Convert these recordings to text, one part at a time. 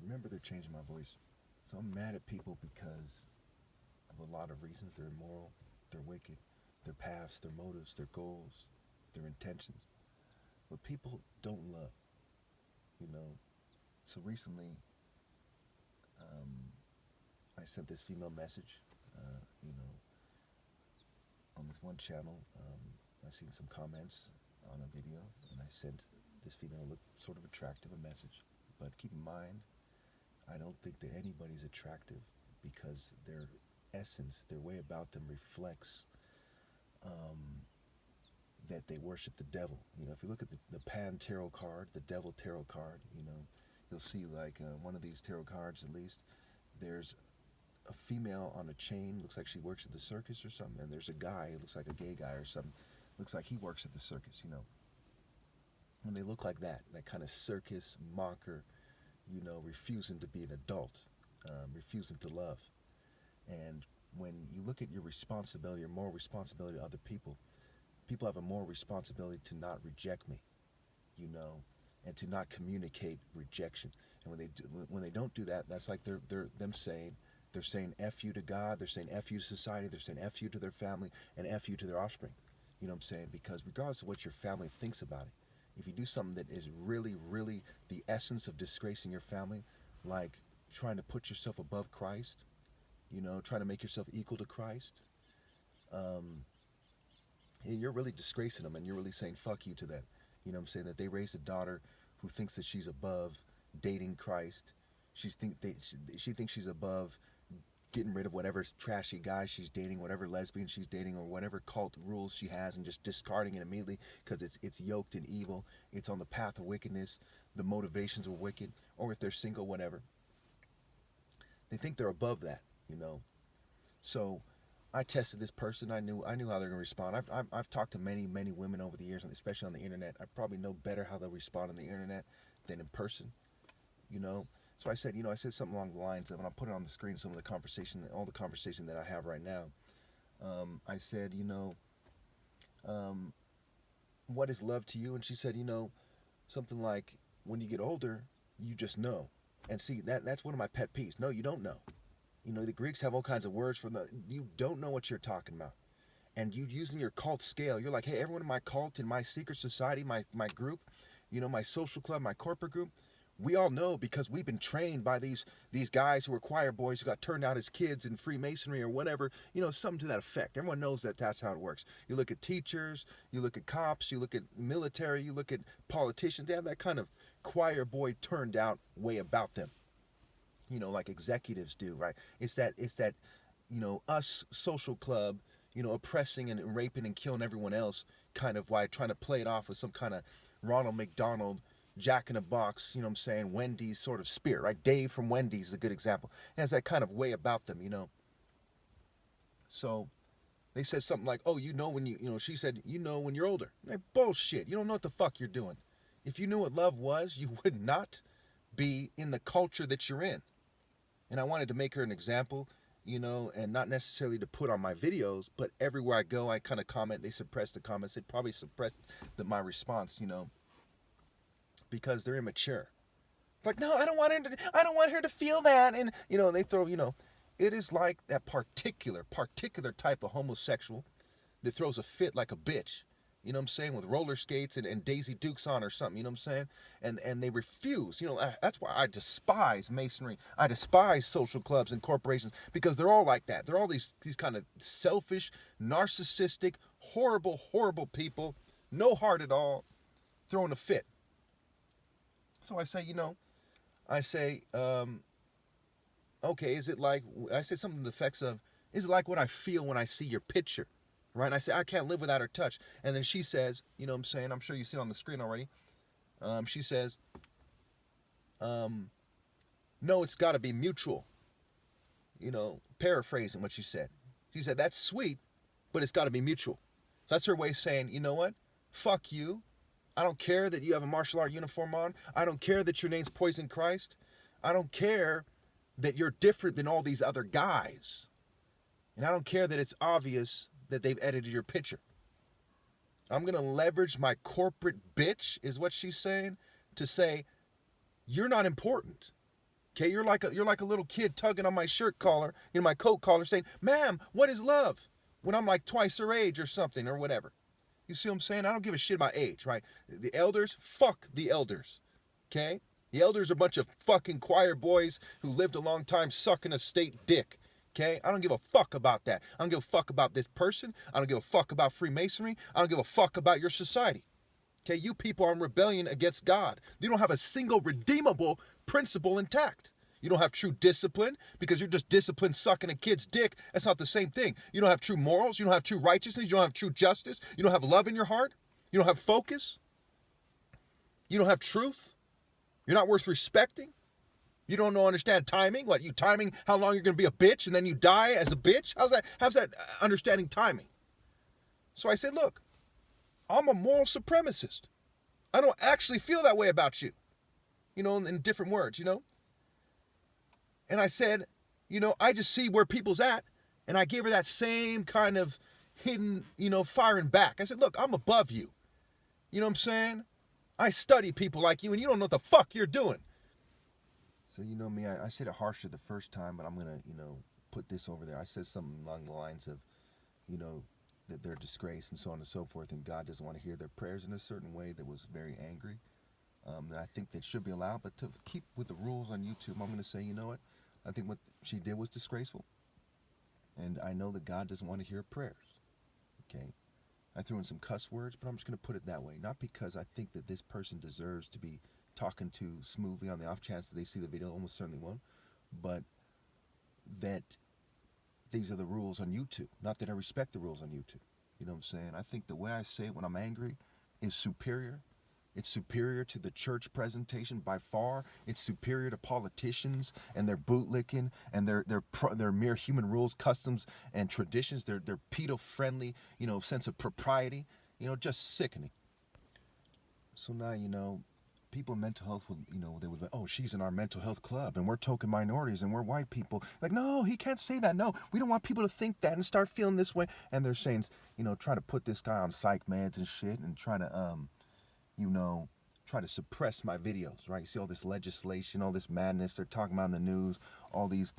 Remember, they're changing my voice. So I'm mad at people because of a lot of reasons. They're immoral, they're wicked, their paths, their motives, their goals, their intentions. But people don't love, you know. So recently, um, I sent this female message, you know, on this one channel. I seen some comments on a video, and I sent this female looked sort of attractive a message. But keep in mind, I don't think that anybody's attractive because their essence, their way about them reflects um, that they worship the devil. You know, if you look at the Pan tarot card, the devil tarot card, you know, you'll see like one of these tarot cards at least, there's a female on a chain, looks like she works at the circus or something, and there's a guy, it looks like a gay guy or something, looks like he works at the circus, you know. When they look like that kind of circus mocker, you know, refusing to be an adult, refusing to love. And when you look at your responsibility or moral responsibility to other people, people have a moral responsibility to not reject me, you know, and to not communicate rejection. And when they don't do that, that's like they're saying F you to God, they're saying F you to society, they're saying F you to their family, and F you to their offspring. You know what I'm saying? Because regardless of what your family thinks about it, if you do something that is really, really the essence of disgracing your family, like trying to put yourself above Christ, you know, trying to make yourself equal to Christ, um, and you're really disgracing them and you're really saying fuck you to them. You know what I'm saying? That they raised a daughter who thinks that she's above dating Christ. She thinks she's above getting rid of whatever trashy guy she's dating, whatever lesbian she's dating, or whatever cult rules she has, and just discarding it immediately because it's yoked in evil. It's on the path of wickedness. The motivations are wicked, or if they're single, whatever. They think they're above that, you know. So I tested this person. I knew how they're gonna respond. I've talked to many women over the years, especially on the internet. I probably know better how they'll respond on the internet than in person, you know. So I said, I said something along the lines of, and I'll put it on the screen, some of the conversation, all the conversation that I have right now. I said, um, what is love to you? And she said, something like, when you get older, you just know. And see, that's one of my pet peeves. No, you don't know. You know, the Greeks have all kinds of words for you don't know what you're talking about. And you using your cult scale, you're like, hey, everyone in my cult, in my secret society, my group, my social club, my corporate group, we all know because we've been trained by these guys who are choir boys who got turned out as kids in Freemasonry or whatever, something to that effect. Everyone knows that that's how it works. You look at teachers, you look at cops, you look at military, you look at politicians. They have that kind of choir boy turned out way about them, like executives do, right? It's that us social club, oppressing and raping and killing everyone else, kind of why trying to play it off with some kind of Ronald McDonald, Jack in a Box, what I'm saying, Wendy's sort of spirit, right? Dave from Wendy's is a good example. It has that kind of way about them, So they said something like, oh, when she said, when you're older. Like, bullshit. You don't know what the fuck you're doing. If you knew what love was, you would not be in the culture that you're in. And I wanted to make her an example, and not necessarily to put on my videos, but everywhere I go, I kind of comment. They suppress the comments. They probably suppressed my response, because they're immature. It's like, no, I don't want her to feel that. And, they throw, it is like that particular type of homosexual that throws a fit like a bitch. You know what I'm saying? With roller skates and Daisy Dukes on or something, you know what I'm saying? And they refuse. That's why I despise masonry. I despise social clubs and corporations because they're all like that. They're all these kind of selfish, narcissistic, horrible people, no heart at all, throwing a fit. So I say, okay, is it like, I say something to the effects of, is it like what I feel when I see your picture? Right? And I say, I can't live without her touch. And then she says, you know what I'm saying? I'm sure you see it on the screen already. She says, no, it's got to be mutual. Paraphrasing what she said. She said, that's sweet, but it's got to be mutual. So that's her way of saying, you know what? Fuck you. I don't care that you have a martial art uniform on. I don't care that your name's Poison Christ. I don't care that you're different than all these other guys. And I don't care that it's obvious that they've edited your picture. I'm going to leverage my corporate bitch, is what she's saying, to say, you're not important. Okay, you're like a little kid tugging on my shirt collar, my coat collar, saying, "Ma'am, what is love?" When I'm like twice her age or something or whatever. You see what I'm saying? I don't give a shit about age, right? The elders, fuck the elders. Okay? The elders are a bunch of fucking choir boys who lived a long time sucking a state dick. Okay? I don't give a fuck about that. I don't give a fuck about this person. I don't give a fuck about Freemasonry. I don't give a fuck about your society. Okay? You people are in rebellion against God. You don't have a single redeemable principle intact. You don't have true discipline because you're just disciplined sucking a kid's dick. That's not the same thing. You don't have true morals. You don't have true righteousness. You don't have true justice. You don't have love in your heart. You don't have focus. You don't have truth. You're not worth respecting. You don't understand timing. What, you timing how long you're going to be a bitch and then you die as a bitch? How's that understanding timing? So I said, look, I'm a moral supremacist. I don't actually feel that way about you. In different words, And I said, I just see where people's at. And I gave her that same kind of hidden, firing back. I said, look, I'm above you. You know what I'm saying? I study people like you and you don't know what the fuck you're doing. So you know me, I said it harsher the first time, but I'm going to, put this over there. I said something along the lines of, that they're disgraced and so on and so forth, and God doesn't want to hear their prayers in a certain way that was very angry. That I think that should be allowed, but to keep with the rules on YouTube, I'm going to say, you know what? I think what she did was disgraceful. And I know that God doesn't want to hear prayers. Okay? I threw in some cuss words, but I'm just going to put it that way. Not because I think that this person deserves to be talking to smoothly on the off chance that they see the video, almost certainly won't, but that these are the rules on YouTube. Not that I respect the rules on YouTube. You know what I'm saying? I think the way I say it when I'm angry is superior. It's superior to the church presentation by far. It's superior to politicians and their bootlicking and their mere human rules, customs, and traditions. Their pedo-friendly, sense of propriety. Just sickening. So now, people in mental health would, they would be, oh, she's in our mental health club and we're token minorities and we're white people. Like, no, he can't say that. No, we don't want people to think that and start feeling this way. And they're saying, try to put this guy on psych meds and shit and try to suppress my videos, right? You see all this legislation, all this madness they're talking about in the news, all these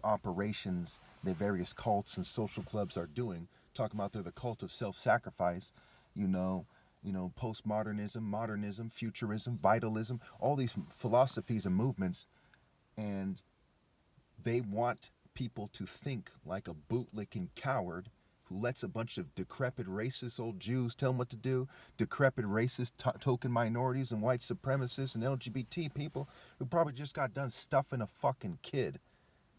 operations that various cults and social clubs are doing, talking about they're the cult of self-sacrifice, postmodernism, modernism, futurism, vitalism, all these philosophies and movements, and they want people to think like a bootlicking coward who lets a bunch of decrepit racist old Jews tell them what to do, decrepit racist token minorities and white supremacists and LGBT people who probably just got done stuffing a fucking kid,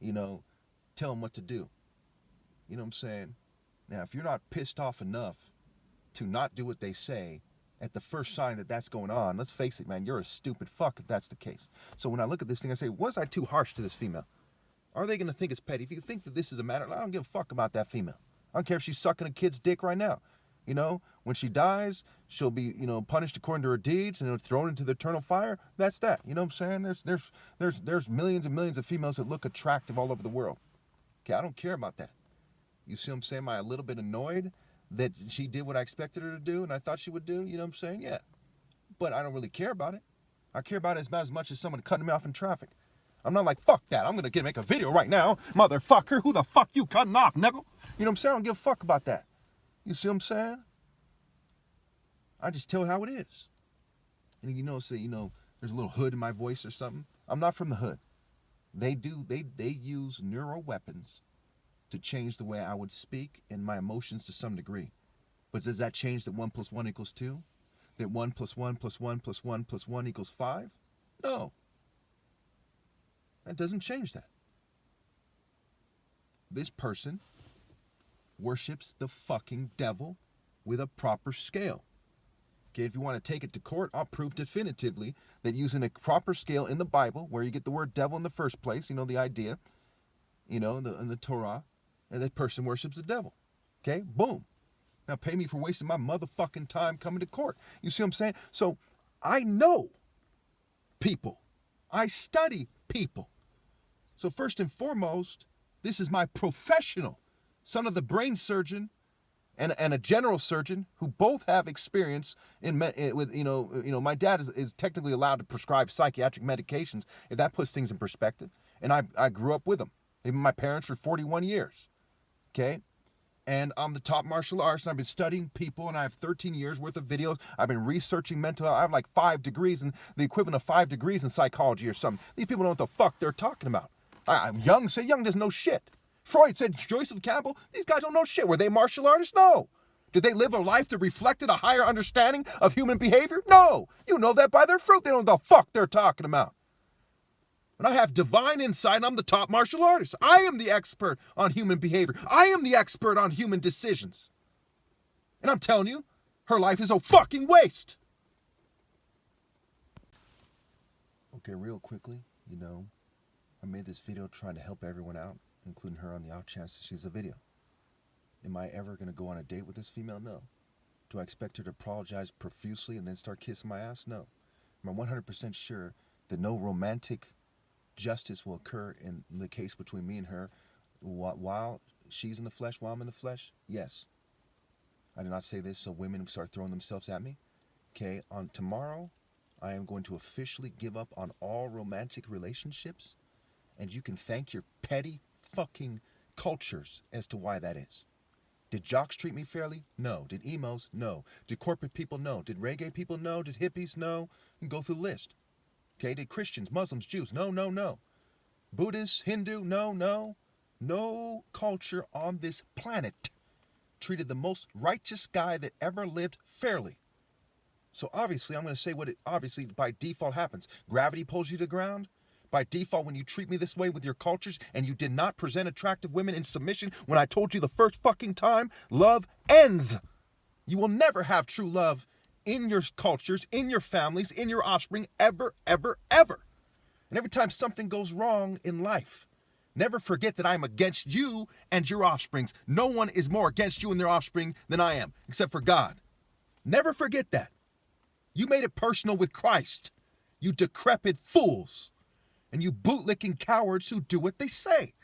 tell them what to do. You know what I'm saying? Now, if you're not pissed off enough to not do what they say at the first sign that that's going on, let's face it, man, you're a stupid fuck if that's the case. So when I look at this thing, I say, was I too harsh to this female? Are they going to think it's petty? If you think that this is a matter, I don't give a fuck about that female. I don't care if she's sucking a kid's dick right now. When she dies, she'll be, punished according to her deeds and thrown into the eternal fire. That's that. You know what I'm saying? There's millions and millions of females that look attractive all over the world. Okay, I don't care about that. You see what I'm saying? Am I a little bit annoyed that she did what I expected her to do and I thought she would do? You know what I'm saying? Yeah. But I don't really care about it. I care about it about as much as someone cutting me off in traffic. I'm not like, fuck that. I'm going to make a video right now. Motherfucker, who the fuck you cutting off, nigga? You know what I'm saying? I don't give a fuck about that. You see what I'm saying? I just tell it how it is. And say, there's a little hood in my voice or something. I'm not from the hood. They use neural weapons to change the way I would speak and my emotions to some degree. But does that change that 1 + 1 = 2? That 1 + 1 + 1 + 1 + 1 = 5? No. That doesn't change that. This person worships the fucking devil with a proper scale. Okay, if you want to take it to court, I'll prove definitively that using a proper scale in the Bible, where you get the word devil in the first place, the idea, in the Torah, and that person worships the devil. Okay, boom. Now pay me for wasting my motherfucking time coming to court. You see what I'm saying? So I know people. I study people. So first and foremost, this is my professional, son of the brain surgeon and a general surgeon who both have experience with my dad is technically allowed to prescribe psychiatric medications if that puts things in perspective. And I grew up with them. They've been my parents for 41 years. Okay? And I'm the top martial artist, and I've been studying people, and I have 13 years worth of videos. I've been researching mental health. I have like 5 degrees, and the equivalent of 5 degrees in psychology or something. These people don't know what the fuck they're talking about. Young doesn't know shit. Freud said Joseph Campbell, these guys don't know shit. Were they martial artists? No. Did they live a life that reflected a higher understanding of human behavior? No. You know that by their fruit. They don't know what the fuck they're talking about. And I have divine insight, and I'm the top martial artist. I am the expert on human behavior. I am the expert on human decisions. And I'm telling you, her life is a fucking waste. Okay, real quickly, I made this video trying to help everyone out, including her on the off chance that she's a video. Am I ever going to go on a date with this female? No. Do I expect her to apologize profusely and then start kissing my ass? No. Am I 100% sure that no romantic justice will occur in the case between me and her while she's in the flesh, while I'm in the flesh? Yes. I did not say this so women start throwing themselves at me. Okay, on tomorrow, I am going to officially give up on all romantic relationships, and you can thank your petty fucking cultures as to why that is. Did jocks treat me fairly? No. Did emos? No. Did corporate people? No. Did reggae people? No. Did hippies? No. And go through the list. Okay, did Christians, Muslims, Jews? No, no, no. Buddhists, Hindu? No, no. No culture on this planet treated the most righteous guy that ever lived fairly. So obviously, I'm going to say what it obviously by default happens. Gravity pulls you to the ground. By default, when you treat me this way with your cultures and you did not present attractive women in submission when I told you the first fucking time, love ends. You will never have true love in your cultures, in your families, in your offspring, ever, ever, ever. And every time something goes wrong in life, never forget that I'm against you and your offsprings. No one is more against you and their offspring than I am, except for God. Never forget that. You made it personal with Christ, you decrepit fools, and you bootlicking cowards who do what they say.